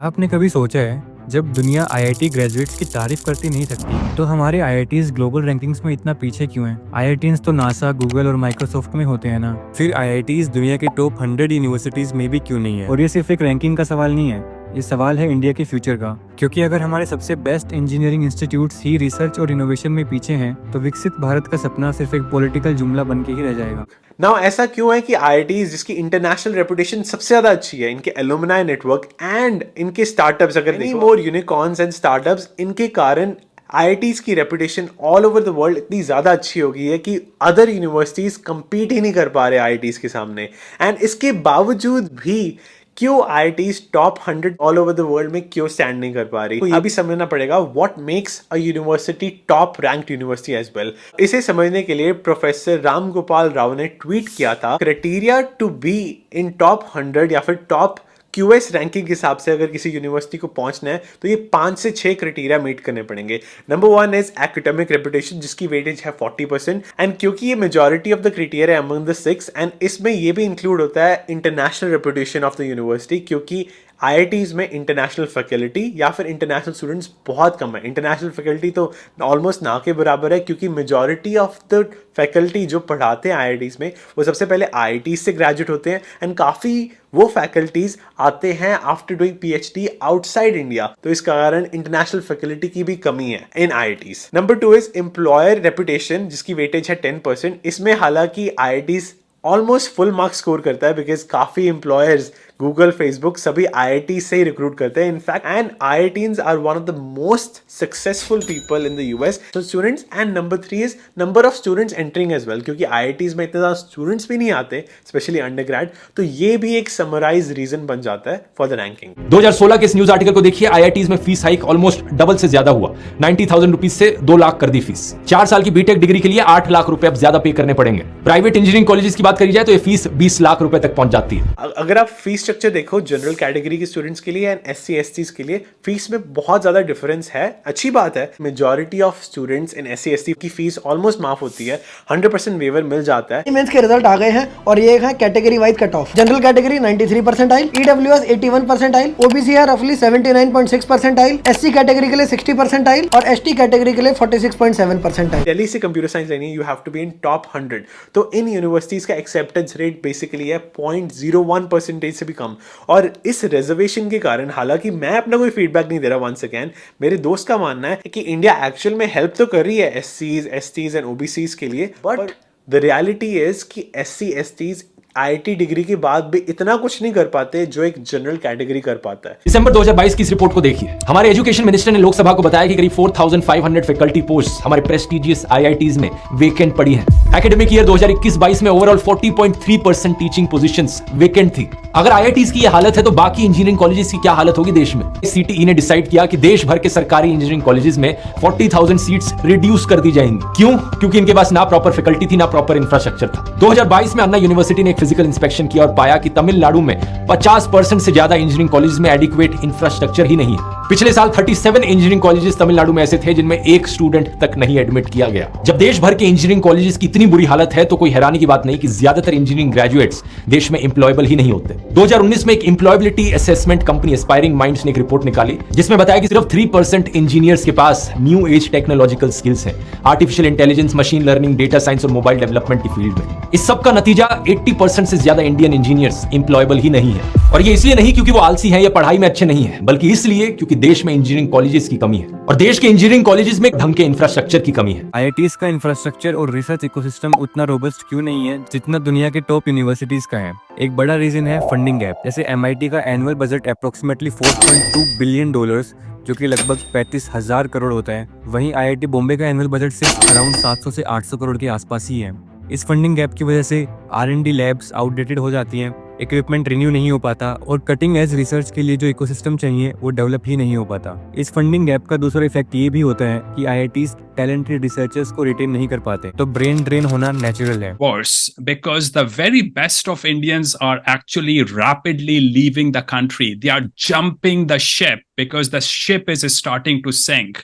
आपने कभी सोचा है जब दुनिया आईआईटी ग्रेजुएट्स की तारीफ करती नहीं थकती तो हमारे आईआईटीज ग्लोबल रैंकिंग्स में इतना पीछे क्यों हैं? आईआईटीज तो नासा, गूगल और माइक्रोसॉफ्ट में होते हैं ना। फिर आईआईटीज दुनिया के टॉप 100 यूनिवर्सिटीज में भी क्यों नहीं है? और ये सिर्फ एक रैंकिंग का सवाल नहीं है, ये सवाल है इंडिया के फ्यूचर का। क्योंकि अगर हमारे सबसे बेस्ट इंजीनियरिंग इंस्टीट्यूट्स ही रिसर्च और इनोवेशन में पीछे हैं तो विकसित भारत का सपना सिर्फ एक पॉलिटिकल जुमला बन के ही रह जाएगा। नाउ ऐसा क्यों है कि आईआईटीज जिसकी इंटरनेशनल रेपुटेशन सबसे ज्यादा अच्छी है, इनके एलुमनाई नेटवर्क एंड इनके स्टार्टअप्स, अगर देखो मोर यूनिकॉर्न्स एंड स्टार्टअप्स, इनके कारण आईआईटीज की reputation all over the world इतनी ज्यादा अच्छी हो गई है कि अदर यूनिवर्सिटीज compete ही नहीं कर पा रहे आईआईटीज के सामने। एंड इसके बावजूद भी क्यों IITs top 100 all over the world में क्यों स्टैंड नहीं कर पा रही, तो ये भी समझना पड़ेगा what makes a university top ranked university as well. इसे समझने के लिए प्रोफेसर राम गोपाल राव ने ट्वीट किया था, criteria to be in top 100 या फिर टॉप क्यूएस रैंकिंग के हिसाब से अगर किसी यूनिवर्सिटी को पहुंचना है तो ये 5 से 6 क्राइटेरिया मीट करने पड़ेंगे। नंबर 1 इज एकेडमिक रेपुटेशन, जिसकी वेटेज है 40%। एंड क्योंकि ये majority of the criteria among the 6, and इसमें ये भी इंक्लूड होता है international reputation of the university, क्योंकि आईआईटीज में इंटरनेशनल फैकल्टी या फिर इंटरनेशनल स्टूडेंट्स बहुत कम है। इंटरनेशनल फैकल्टी तो ऑलमोस्ट ना के बराबर है, क्योंकि मेजॉरिटी ऑफ द फैकल्टी जो पढ़ाते हैं आईआईटीज में वो सबसे पहले आईआईटीज से ग्रेजुएट होते हैं, एंड काफ़ी वो फैकल्टीज आते हैं after doing PhD outside India. तो इस कारण इंटरनेशनल फैकल्टी की भी कमी है in IITs. Number 2 is employer reputation, जिसकी वेटेज है 10%। इसमें हालांकि IITs almost full marks score करता है, बिकॉज काफी एम्प्लॉयर्स गूगल, फेसबुक सभी आईआईटी से ही रिक्रूट करते हैं। In fact and IITs are one of the most successful people in the US students. And number 3 is number of students entering as well, क्योंकि IITs में इतने ज्यादा स्टूडेंट्स भी नहीं आते, स्पेशली अंडरग्रेड। तो ये भी एक समराइज रीजन बन जाता है फॉर द रैंकिंग। 2016 के इस न्यूज आर्टिकल को देखिए। आईआईटीज में फीस हाइक ऑलमोस्ट डबल से ज्यादा हुआ, 90,000 रुपीज से 2 लाख कर दी फीस। 4 साल की बीटेक डिग्री के लिए 8 लाख रुपए अब ज्यादा पे करने पड़ेंगे। प्राइवेट इंजीनियरिंग कॉलेजेस की बात करी जाए तो ये फीस 20 लाख रुपए तक पहुंच जाती है। अगर आप फीस स्ट्रक्चर देखो जनरल कैटेगरी के स्टूडेंट्स के लिए एंड एससी एसटी के लिए, फीस में बहुत ज्यादा डिफरेंस है। अच्छी बात है, majority of students in SC ST की फीस ऑलमोस्ट माफ होती है, 100% वेवर मिल जाता है। मेंस के रिजल्ट आ गए हैं और ये है category wise cut off. General category 93 percentile, EWS 81 percentile, OBC है रफली 79.6 परसेंटाइल, एससी कैटेगरी के लिए 60 परसेंटाइल और एसटी कैटेगरी के लिए 46.7 परसेंटाइल। दिल्ली से कंप्यूटर साइंस लेनी है, you have to be in top 100। तो इन यूनिवर्सिटीज का एक्सेप्टेंस रेट बेसिकली है 0.01% से भी कम। और इस रिजर्वेशन के कारण, हालांकि मैं अपना कोई फीडबैक नहीं दे रहा, वंस अगेन मेरे दोस्त का मानना है कि इंडिया एक्चुअल में हेल्प तो कर रही है एससीज, एसटीज एंड ओबीसीज के लिए, बट द रियलिटी इज कि एससी एसटीज आईआईटी डिग्री के बाद भी इतना कुछ नहीं कर पाते जो एक जनरल कैटेगरी कर पाता है। दिसंबर 2022 की इस रिपोर्ट को देखिए। हमारे एजुकेशन मिनिस्टर ने लोकसभा को बताया कि करीब 4,500 फैकल्टी पोस्ट हमारे प्रेस्टिजियस आईआईटीज में वेकेंट पड़ी हैं। एकेडमिक ईयर 2021-22 में ओवरऑल 40.3% टीचिंग पोजीशंस वेकेंट थी। अगर आईआईटीज की यह हालत है तो बाकी इंजीनियरिंग कॉलेजेस की क्या हालत होगी देश में? सीटीई ने डिसाइड किया कि देश भर के सरकारी इंजीनियरिंग कॉलेजेस में 40,000 सीट्स रिड्यूस कर दी जाएंगी। क्यों? क्योंकि इनके पास ना प्रॉपर फैकल्टी थी, ना प्रॉपर इंफ्रास्ट्रक्चर था। 2022 में अन्ना यूनिवर्सिटी ने एक फिजिकल इंस्पेक्शन किया और पाया कि तमिलनाडु में 50% से ज्यादा इंजीनियरिंग कॉलेज में एडिक्वेट इंफ्रास्ट्रक्चर ही नहीं है। पिछले साल 37 इंजीनियरिंग कॉलेजेस तमिलनाडु में ऐसे थे जिनमें एक स्टूडेंट तक नहीं एडमिट किया गया। जब देश भर के इंजीनियरिंग कॉलेजेस की इतनी बुरी हालत है तो कोई हैरानी की बात नहीं कि ज्यादातर इंजीनियरिंग ग्रेजुएट्स देश में एम्प्लॉयबल ही नहीं होते। 2019 में एक employability assessment company aspiring minds ने एक रिपोर्ट निकाली जिसमें बताया कि सिर्फ 3% इंजीनियर्स के पास न्यू एज टेक्नोलॉजिकल स्किल्स है, artificial intelligence, machine learning, data science और मोबाइल डेवलपमेंट की फील्ड में। इस सब का नतीजा 80% से ज्यादा इंडियन इंजीनियर्स एम्प्लॉयबल ही नहीं है। और ये इसलिए नहीं क्योंकि वो आलसी हैं या पढ़ाई में अच्छे नहीं है, बल्कि इसलिए क्योंकि देश में इंजीनियरिंग कॉलेजेस की कमी है और देश के इंजीनियरिंग कॉलेजेस में ढंग के इंफ्रास्ट्रक्चर की कमी है। आईआईटीज का इंफ्रास्ट्रक्चर और रिसर्च इकोसिस्टम उतना रोबस्ट क्यों नहीं है जितना दुनिया के टॉप यूनिवर्सिटीज का है? एक बड़ा रीजन है फंडिंग गैप। जैसे एमआईटी का एनुअल बजट अप्रोक्सीमेटली $4.2 बिलियन, जो कि लगभग 35,000 करोड़ होता है। वहीं आईआईटी बॉम्बे का एनुअल बजट सिर्फ अराउंड 700 से 800 करोड़ के आसपास ही है। इस फंडिंग गैप की वजह से आर&डी लैब्स आउटडेटेड हो जाती हैं, इक्विपमेंट रिन्यू नहीं हो पाता और कटिंग एज रिसर्च के लिए जो इकोसिस्टम चाहिए वो डेवलप ही नहीं हो पाता। इस फंडिंग गैप का दूसरा इफेक्ट ये भी होता है कि आईआईटीज टैलेंटेड रिसर्चर्स को रिटेन नहीं कर पाते, तो ब्रेन ड्रेन होना नेचुरल है। Course, because the very best of Indians are actually rapidly leaving the country. They are jumping the ship because the ship is starting to sink.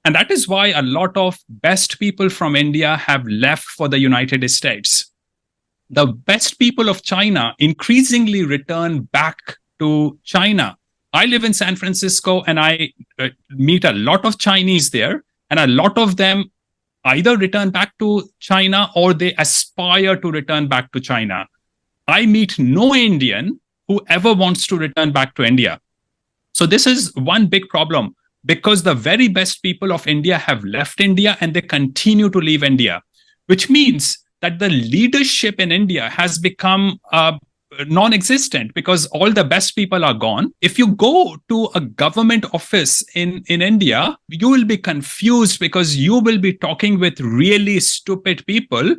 And that is why a lot of best people from India have left for the United States. The best people of China increasingly return back to China I live in San Francisco and I meet a lot of Chinese there, and a lot of them either return back to China or they aspire to return back to China. I meet no Indian who ever wants to return back to India. So this is one big problem, because the very best people of India have left India and they continue to leave India, which means that the leadership in India has become non-existent because all the best people are gone. If you go to a government office in India, you will be confused because you will be talking with really stupid people.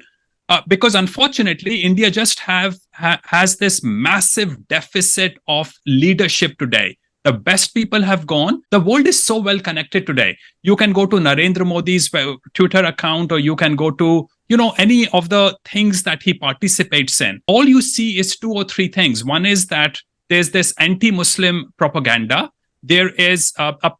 Because unfortunately, India just has this massive deficit of leadership today. The best people have gone. The world is so well connected today. You can go to Narendra Modi's Twitter account, or you can go to, any of the things that he participates in. All you see is 2 or 3 things. One is that there's this anti-Muslim propaganda. There is a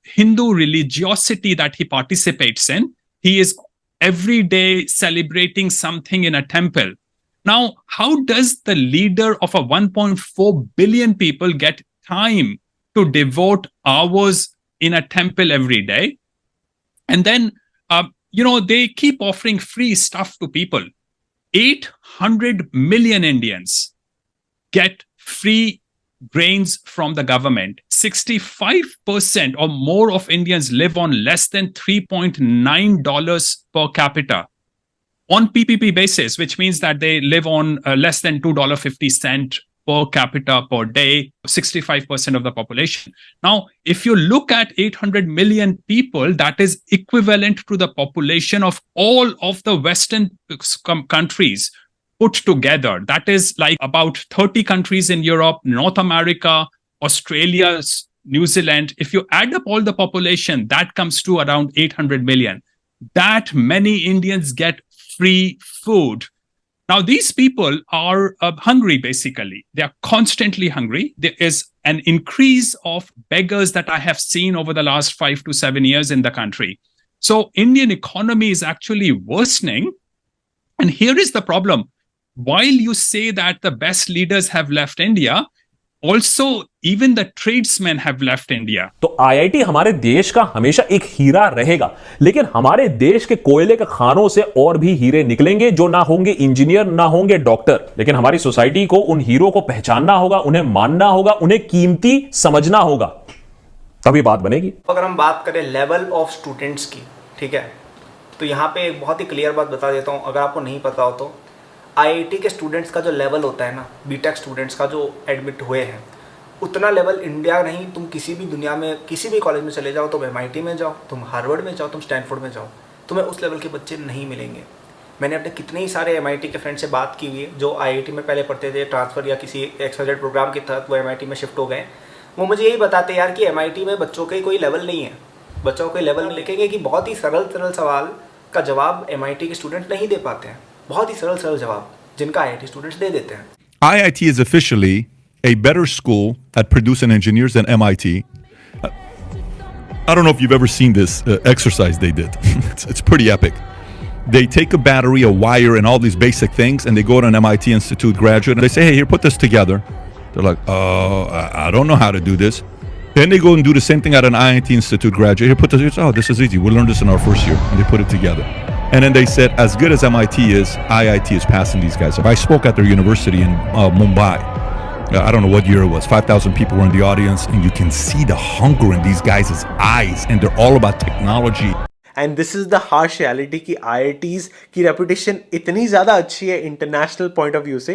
Hindu religiosity that he participates in. He is every day celebrating something in a temple. Now, how does the leader of a 1.4 billion people get time to devote hours in a temple every day? And then, they keep offering free stuff to people. 800 million Indians get free grains from the government. 65% or more of Indians live on less than $3.9 per capita on PPP basis, which means that they live on less than $2.50 per capita per day, 65% of the population. Now, if you look at 800 million people, that is equivalent to the population of all of the Western countries put together. That is like about 30 countries in Europe, North America, Australia, New Zealand. If you add up all the population, that comes to around 800 million. That many Indians get free food. Now, these people are hungry, basically. They are constantly hungry. There is an increase of beggars that I have seen over the last 5 to 7 years in the country. So Indian economy is actually worsening. And here is the problem. While you say that the best leaders have left India, also even the tradesmen have left India. तो IIT हमारे देश का हमेशा एक हीरा रहेगा, लेकिन हमारे देश के कोयले के खानों से और भी हीरे निकलेंगे, जो ना होंगे इंजीनियर, ना होंगे डॉक्टर। लेकिन हमारी सोसाइटी को उन हीरो को पहचानना होगा, उन्हें मानना होगा, उन्हें कीमती समझना होगा, तभी बात बनेगी। अगर हम बात करें लेवल ऑफ स्टूडेंट्स की, ठीक है, तो यहाँ पे एक बहुत ही क्लियर बात बता देता हूँ, अगर आपको नहीं पता हो तो आईआईटी के स्टूडेंट्स का जो लेवल होता है ना, बीटेक स्टूडेंट्स का जो एडमिट हुए हैं, उतना लेवल इंडिया नहीं, तुम किसी भी दुनिया में किसी भी कॉलेज में चले जाओ, तुम एमआईटी में जाओ, तुम हार्वर्ड में जाओ, तुम स्टैनफोर्ड में जाओ, तुम्हें उस लेवल के बच्चे नहीं मिलेंगे। मैंने अपने कितने ही सारे एमआईटी के फ्रेंड से बात की हुई है जो आईआईटी में पहले पढ़ते थे, ट्रांसफ़र या किसी XYZ प्रोग्राम के तहत वो एमआईटी में शिफ्ट हो गए। वो मुझे यही बताते यार कि एमआईटी में बच्चों का कोई लेवल नहीं है, बच्चों को लेवल में लिखेंगे कि बहुत ही सरल सवाल का जवाब एमआईटी के स्टूडेंट नहीं दे पाते हैं, बहुत ही सरल जवाब जिनका आईआईटी स्टूडेंट्स दे देते हैं। IIT is officially a better school at producing engineers than MIT. I don't know if you've ever seen this exercise they did. It's pretty epic. They take a battery, a wire, and all these basic things, and they go to an MIT Institute graduate, and they say, hey, here, put this together. They're like, I don't know how to do this. Then they go and do the same thing at an IIT Institute graduate. Here, put this. Oh, this is easy. We'll learn this in our first year. And they put it together. And then they said, as good as MIT is, IIT is passing these guys up. I spoke at their university in Mumbai. I don't know what year it was. 5,000 people were in the audience, and you can see the hunger in these guys' eyes, and they're all about technology. And this is the harsh reality कि IITs की reputation इतनी ज़्यादा अच्छी है international point of view से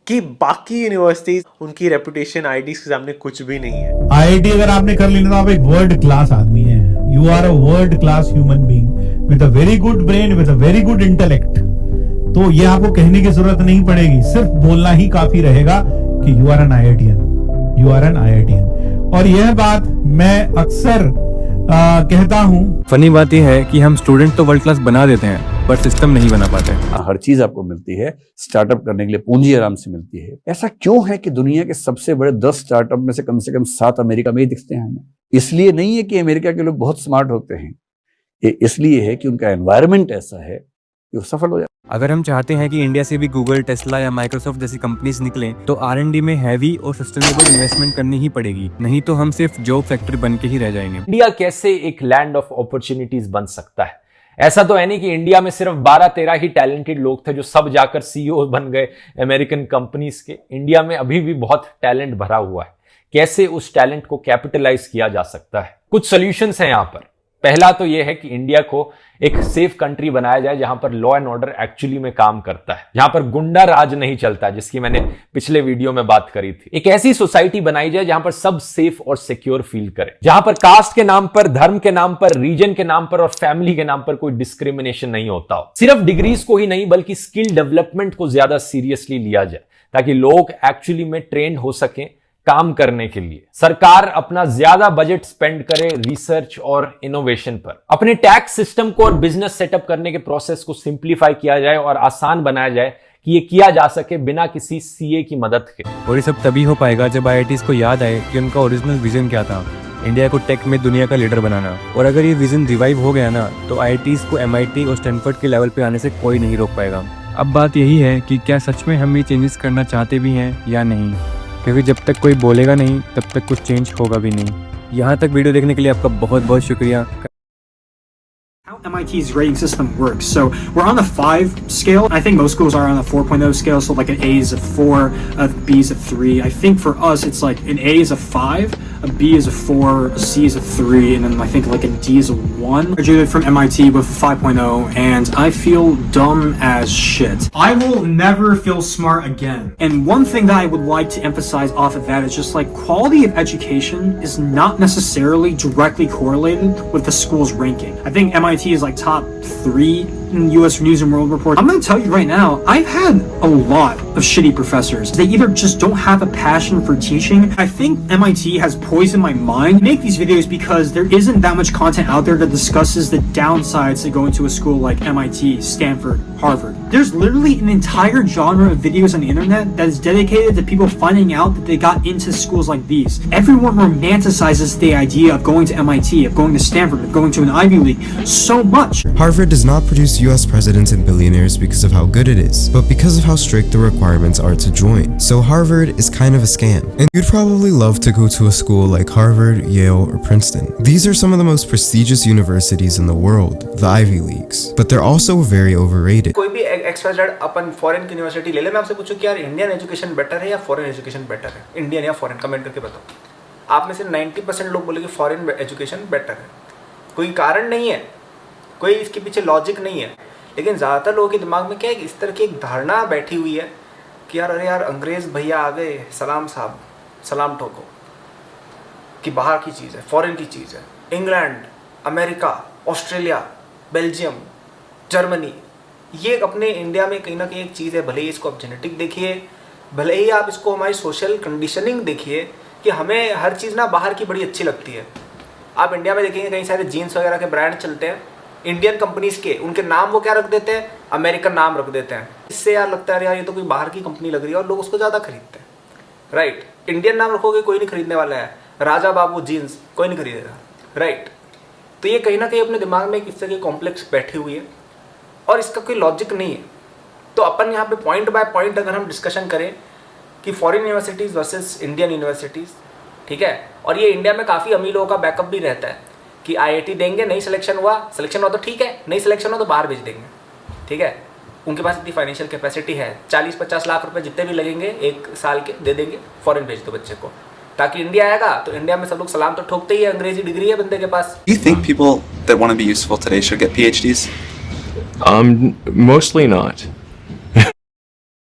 कि बाकी universities उनकी रेपुटेशन IITs के सामने कुछ भी नहीं है। IIT अगर आपने कर ली तो आप एक वर्ल्ड क्लास आदमी हैं। You are a world class human being with a very good brain, with a very good intellect. तो ये आपको कहने की जरूरत नहीं पड़ेगी, सिर्फ बोलना ही काफी रहेगा कि you are an IITian, you are an IITian। और यह बात मैं अक्सर कहता हूँ। फनी बात यह है कि हम स्टूडेंट तो वर्ल्ड क्लास बना देते हैं, पर सिस्टम नहीं बना पाते। हर चीज आपको मिलती है, स्टार्टअप करने के लिए पूंजी आराम से मिलती है। ऐसा क्यों है कि दुनिया के सबसे बड़े 10 स्टार्टअप में से कम 7 अमेरिका में ही दिखते हैं हमें? इसलिए नहीं है कि अमेरिका के लोग बहुत स्मार्ट होते हैं, ये इसलिए है कि उनका एनवायरनमेंट ऐसा है कि वो सफल हो जाते हैं। अगर हम चाहते हैं कि इंडिया से भी गूगल, टेस्ला या माइक्रोसॉफ्ट जैसी कंपनीज निकलें, तो R&D में हैवी और सस्टेनेबल इन्वेस्टमेंट करनी ही पड़ेगी, नहीं तो हम सिर्फ जॉब फैक्ट्री बन के ही रह जाएंगे। इंडिया कैसे एक लैंड ऑफ अपॉर्चुनिटीज बन सकता है? ऐसा तो है नहीं कि इंडिया में सिर्फ 12-13 ही टैलेंटेड लोग थे जो सब जाकर सीईओ बन गए अमेरिकन कंपनीज के। इंडिया में अभी भी बहुत टैलेंट भरा हुआ है। कैसे उस टैलेंट को कैपिटलाइज किया जा सकता है? कुछ सॉल्यूशंस हैं यहां पर। पहला तो यह है कि इंडिया को एक सेफ कंट्री बनाया जाए जहां पर लॉ एंड ऑर्डर एक्चुअली में काम करता है, जहां पर गुंडा राज नहीं चलता, जिसकी मैंने पिछले वीडियो में बात करी थी। एक ऐसी सोसाइटी बनाई जाए जहां पर सब सेफ और सिक्योर फील करें, जहां पर कास्ट के नाम पर, धर्म के नाम पर, रीजन के नाम पर और फैमिली के नाम पर कोई डिस्क्रिमिनेशन नहीं होता हो। सिर्फ डिग्रीज को ही नहीं बल्कि स्किल डेवलपमेंट को ज्यादा सीरियसली लिया जाए ताकि लोग एक्चुअली में ट्रेंड हो सकें काम करने के लिए। सरकार अपना ज्यादा बजट स्पेंड करे रिसर्च और इनोवेशन पर। अपने टैक्स सिस्टम को और बिजनेस सेटअप करने के प्रोसेस को सिंप्लीफाई किया जाए और आसान बनाया जाए कि ये किया जा सके बिना किसी सीए की मदद के। और ये सब तभी हो पाएगा जब IITs को याद आए कि उनका ओरिजिनल विजन क्या था, इंडिया को टेक में दुनिया का लीडर बनाना। और अगर ये विजन रिवाइव हो गया ना, तो IITs को MIT और स्टैनफोर्ड के लेवल पे आने से कोई नहीं रोक पाएगा। अब बात यही है कि क्या सच में हम ये चेंजेस करना चाहते भी हैं या नहीं, क्योंकि जब तक कोई बोलेगा नहीं तब तक कुछ चेंज होगा भी नहीं। यहाँ तक वीडियो देखने के लिए आपका बहुत बहुत शुक्रिया। How MIT's grading system works. So we're on the 5 scale. I think most schools are on the 4.0 scale. So like an A is a 4, a B is a 3. I think for us it's like an A is a 5, a B is a 4, a C is a 3, and then I think like a D is a 1. I graduated from MIT with 5.0 and I feel dumb as shit. I will never feel smart again. And one thing that I would like to emphasize off of that is just like quality of education is not necessarily directly correlated with the school's ranking. I think MIT is like top 3 in US News and World Report. I'm going to tell you right now, I've had a lot of shitty professors. They either just don't have a passion for teaching. I think MIT has poisoned my mind. I make these videos because there isn't that much content out there that discusses the downsides to going to a school like MIT, Stanford, Harvard. There's literally an entire genre of videos on the internet that is dedicated to people finding out that they got into schools like these. Everyone romanticizes the idea of going to MIT, of going to Stanford, of going to an Ivy League so much. Harvard does not produce US presidents and billionaires because of how good it is, but because of how strict the requirements are to join. So Harvard is kind of a scam. And you'd probably love to go to a school like Harvard, Yale, or Princeton. These are some of the most prestigious universities in the world, the Ivy Leagues, but they're also very overrated. कोई भी XYZ अपन foreign की university ले ले, मैं आपसे पूछूं कि यार इंडियन एजुकेशन बेटर है या फॉरेन एजुकेशन बेटर है? इंडियन या फॉरेन, कमेंट करके बताओ। आप में से 90% लोग बोलेंगे फॉरेन एजुकेशन बेटर है। कोई कारण नहीं है, कोई इसके पीछे लॉजिक नहीं है, लेकिन ज़्यादातर लोगों के दिमाग में क्या है, इस तरह की एक धारणा बैठी हुई है कि यार अरे यार अंग्रेज़ भैया आ गए, सलाम साहब, सलाम ठोको, कि बाहर की चीज़ है, फॉरेन की चीज़ है। England, America, Australia, Belgium, Germany, ये अपने इंडिया में कहीं ना कहीं एक चीज़ है। भले ही इसको आप जेनेटिक देखिए, भले ही आप इसको हमारी सोशल कंडीशनिंग देखिए कि हमें हर चीज़ ना बाहर की बड़ी अच्छी लगती है। आप इंडिया में देखेंगे कई सारे जीन्स वगैरह के ब्रांड चलते हैं इंडियन कंपनीज़ के, उनके नाम वो क्या रख देते हैं, अमेरिकन नाम रख देते हैं। इससे यार लगता है यार ये तो कोई बाहर की कंपनी लग रही है और लोग उसको ज़्यादा खरीदते हैं, राइट। इंडियन नाम रखोगे कोई नहीं खरीदने वाला है, राजा बाबू जीन्स कोई नहीं खरीदेगा, राइट। तो ये कहीं ना कहीं अपने दिमाग में इस तरह की कॉम्प्लेक्स बैठी हुई है और इसका कोई लॉजिक नहीं है। तो अपन यहाँ पे पॉइंट बाय पॉइंट अगर हम डिस्कशन करें कि foreign universities versus Indian universities, ठीक है, और ये इंडिया में काफ़ी अमीर लोगों का बैकअप भी रहता है कि IIT देंगे, नहीं सिलेक्शन हुआ तो ठीक है, नहीं सिलेक्शन हो तो बाहर भेज देंगे, ठीक है। उनके पास इतनी फाइनेंशियल कैपेसिटी है, 40-50 लाख रुपए जितने भी लगेंगे एक साल के दे देंगे, फॉरेन भेज दो बच्चे को, ताकि इंडिया आएगा तो इंडिया में सब लोग सलाम तो ठोकते ही है, अंग्रेजी डिग्री है बंदे के पास। Do you think people that want to be useful today should get PhDs? Mostly not.